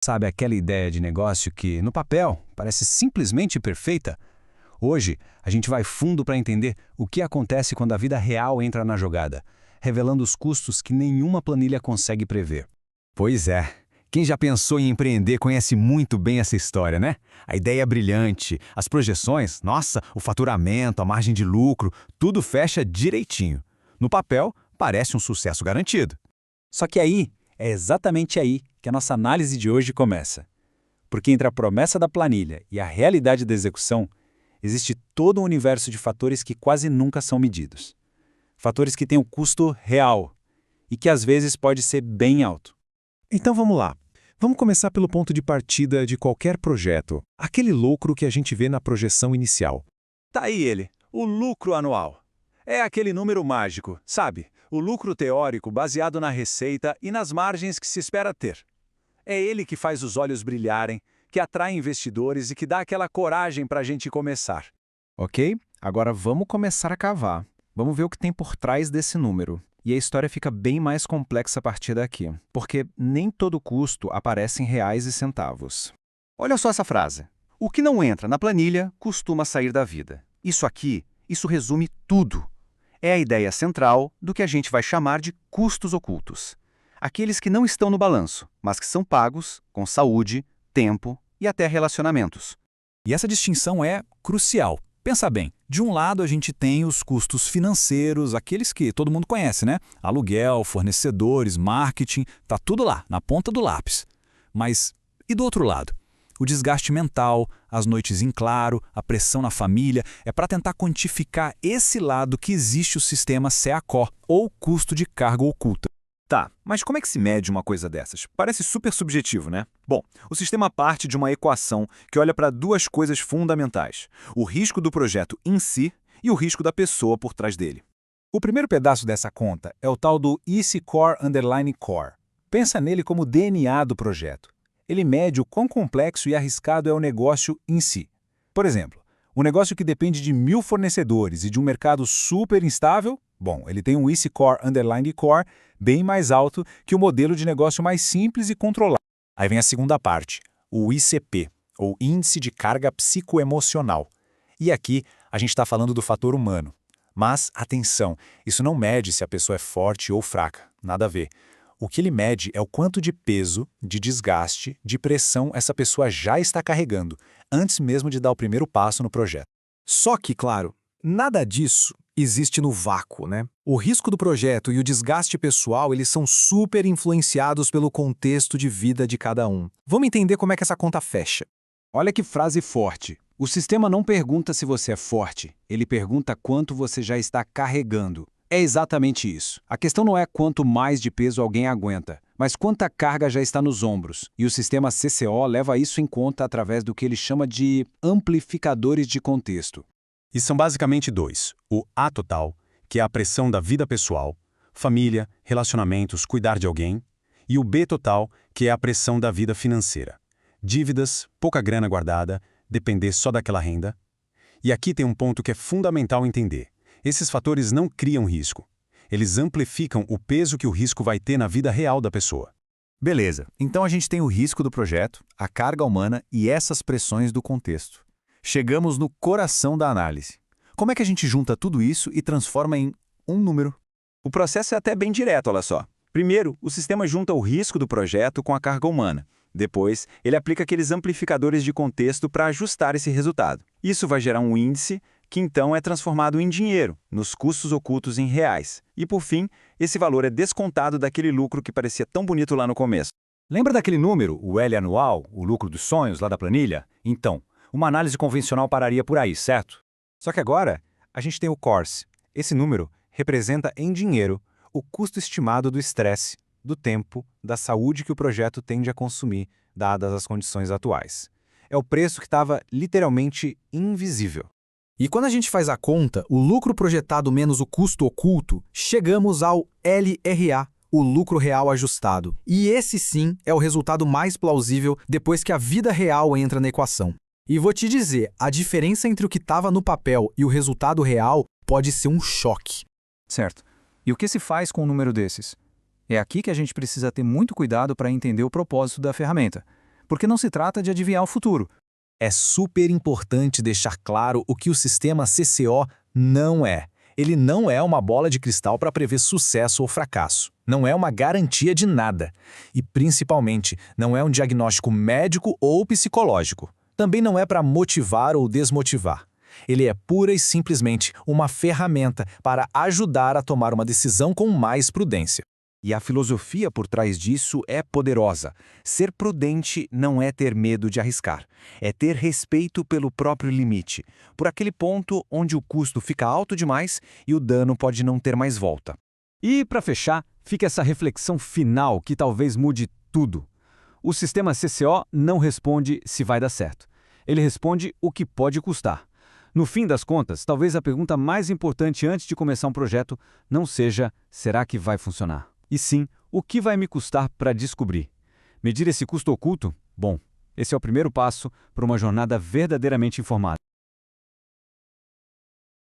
Sabe aquela ideia de negócio que, no papel, parece simplesmente perfeita? Hoje, a gente vai fundo para entender o que acontece quando a vida real entra na jogada, revelando os custos que nenhuma planilha consegue prever. Pois é. Quem já pensou em empreender conhece muito bem essa história, né? A ideia é brilhante, as projeções, nossa, o faturamento, a margem de lucro, tudo fecha direitinho. No papel, parece um sucesso garantido. Só que é exatamente aí que a nossa análise de hoje começa. Porque entre a promessa da planilha e a realidade da execução, existe todo um universo de fatores que quase nunca são medidos. Fatores que têm um custo real e que às vezes pode ser bem alto. Então vamos lá. Vamos começar pelo ponto de partida de qualquer projeto, aquele lucro que a gente vê na projeção inicial. Tá aí ele, o lucro anual. É aquele número mágico, sabe? O lucro teórico baseado na receita e nas margens que se espera ter. É ele que faz os olhos brilharem, que atrai investidores e que dá aquela coragem para a gente começar. Ok? Agora vamos começar a cavar. Vamos ver o que tem por trás desse número. E a história fica bem mais complexa a partir daqui, porque nem todo custo aparece em reais e centavos. Olha só essa frase. O que não entra na planilha costuma sair da vida. Isso resume tudo. É a ideia central do que a gente vai chamar de custos ocultos. Aqueles que não estão no balanço, mas que são pagos com saúde, tempo e até relacionamentos. E essa distinção é crucial. Pensa bem, de um lado a gente tem os custos financeiros, aqueles que todo mundo conhece, né? Aluguel, fornecedores, marketing, tá tudo lá, na ponta do lápis. Mas e do outro lado? O desgaste mental, as noites em claro, a pressão na família, é para tentar quantificar esse lado que existe o sistema CACO, ou custo de carga oculta. Tá, mas como é que se mede uma coisa dessas? Parece super subjetivo, né? Bom, o sistema parte de uma equação que olha para duas coisas fundamentais: o risco do projeto em si e o risco da pessoa por trás dele. O primeiro pedaço dessa conta é o tal do IC Core Underline Core. Pensa nele como o DNA do projeto. Ele mede o quão complexo e arriscado é o negócio em si. Por exemplo, um negócio que depende de 1000 fornecedores e de um mercado super instável, bom, ele tem um IC Core Underline Core bem mais alto que o modelo de negócio mais simples e controlado. Aí vem a segunda parte, o ICP, ou Índice de Carga Psicoemocional. E aqui a gente está falando do fator humano. Mas, atenção, isso não mede se a pessoa é forte ou fraca, nada a ver. O que ele mede é o quanto de peso, de desgaste, de pressão essa pessoa já está carregando, antes mesmo de dar o primeiro passo no projeto. Só que, claro, nada disso existe no vácuo, né? O risco do projeto e o desgaste pessoal, eles são super influenciados pelo contexto de vida de cada um. Vamos entender como é que essa conta fecha. Olha que frase forte. O sistema não pergunta se você é forte, ele pergunta quanto você já está carregando. É exatamente isso. A questão não é quanto mais de peso alguém aguenta, mas quanta carga já está nos ombros. E o sistema CCO leva isso em conta através do que ele chama de amplificadores de contexto. E são basicamente dois: o A total, que é a pressão da vida pessoal, família, relacionamentos, cuidar de alguém, e o B total, que é a pressão da vida financeira. Dívidas, pouca grana guardada, depender só daquela renda. E aqui tem um ponto que é fundamental entender. Esses fatores não criam risco. Eles amplificam o peso que o risco vai ter na vida real da pessoa. Beleza, então a gente tem o risco do projeto, a carga humana e essas pressões do contexto. Chegamos no coração da análise. Como é que a gente junta tudo isso e transforma em um número? O processo é até bem direto, olha só. Primeiro, o sistema junta o risco do projeto com a carga humana. Depois, ele aplica aqueles amplificadores de contexto para ajustar esse resultado. Isso vai gerar um índice que então é transformado em dinheiro, nos custos ocultos em reais. E por fim, esse valor é descontado daquele lucro que parecia tão bonito lá no começo. Lembra daquele número, o L anual, o lucro dos sonhos lá da planilha? Então, uma análise convencional pararia por aí, certo? Só que agora, a gente tem o CORSE. Esse número representa em dinheiro o custo estimado do estresse, do tempo, da saúde que o projeto tende a consumir, dadas as condições atuais. É o preço que estava literalmente invisível. E quando a gente faz a conta, o lucro projetado menos o custo oculto, chegamos ao LRA, o lucro real ajustado. E esse sim é o resultado mais plausível depois que a vida real entra na equação. E vou te dizer, a diferença entre o que estava no papel e o resultado real pode ser um choque. Certo. E o que se faz com um número desses? É aqui que a gente precisa ter muito cuidado para entender o propósito da ferramenta. porque não se trata de adivinhar o futuro. É super importante deixar claro o que o sistema CCO não é. Ele não é uma bola de cristal para prever sucesso ou fracasso. Não é uma garantia de nada. E, principalmente, não é um diagnóstico médico ou psicológico. Também não é para motivar ou desmotivar. Ele é pura e simplesmente uma ferramenta para ajudar a tomar uma decisão com mais prudência. E a filosofia por trás disso é poderosa. Ser prudente não é ter medo de arriscar. É ter respeito pelo próprio limite, por aquele ponto onde o custo fica alto demais e o dano pode não ter mais volta. E, para fechar, fica essa reflexão final que talvez mude tudo. O sistema CCO não responde se vai dar certo. Ele responde o que pode custar. No fim das contas, talvez a pergunta mais importante antes de começar um projeto não seja será que vai funcionar? E sim, o que vai me custar para descobrir? Medir esse custo oculto? Bom, esse é o primeiro passo para uma jornada verdadeiramente informada.